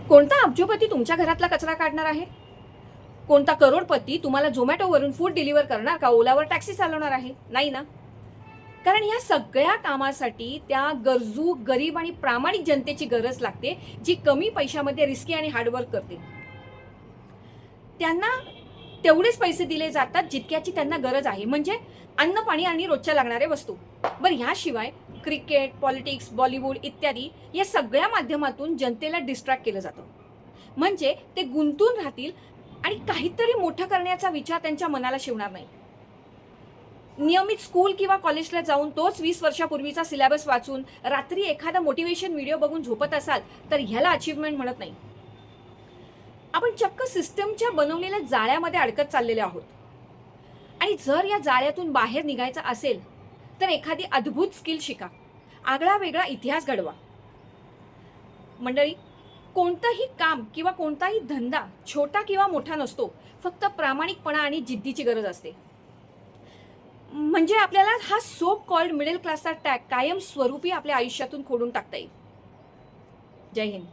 कोणता अब्जोपती तुमच्या घरातला कचरा काढणार आहे? कोणता करोडपती तुम्हाला झोमॅटोवरून फूड डिलिव्हर करणार का ओलावर टॅक्सी चालवणार आहे? नाही ना. कारण ह्या सगळ्या कामासाठी त्या गरजू, गरीब आणि प्रामाणिक जनतेची गरज लागते, जी कमी पैशामध्ये रिस्की आणि हार्डवर्क करते. त्यांना तेवढेच पैसे दिले जातात जितक्याची त्यांना गरज आहे, म्हणजे अन्न, पाणी आणि रोजच्या लागणाऱ्या वस्तू. बरं, ह्याशिवाय क्रिकेट, पॉलिटिक्स, बॉलिवूड इत्यादी या सगळ्या माध्यमातून जनतेला डिस्ट्रॅक्ट केलं जातं. म्हणजे ते गुंतून राहतील आणि काहीतरी मोठं करण्याचा विचार त्यांच्या मनाला शिवणार नाही. नियमित स्कूल किंवा कॉलेजला जाऊन तोच 20 वर्षापूर्वीचा सिलेबस वाचून रात्री एखादा मोटिवेशन व्हिडिओ बघून झोपत असाल तर ह्याला अचीवमेंट म्हणत नाही. आपण चक्क सिस्टमच्या बनवलेल्या जाळ्यामध्ये अडकत चाललेले आहोत. आणि जर या जाळ्यातून बाहेर निघायचं असेल तर एखादी अद्भुत स्किल शिका, आगळा वेगळा इतिहास घडवा. मंडळी, कोणतंही काम किंवा कोणताही धंदा छोटा किंवा मोठा नसतो, फक्त प्रामाणिकपणा आणि जिद्दीची गरज असते. म्हणजे आपल्याला हा सो कॉल्ड मिडल क्लासचा टॅग कायम स्वरूपी आपल्या आयुष्यातून खोडून टाकता येईल. जय हिंद.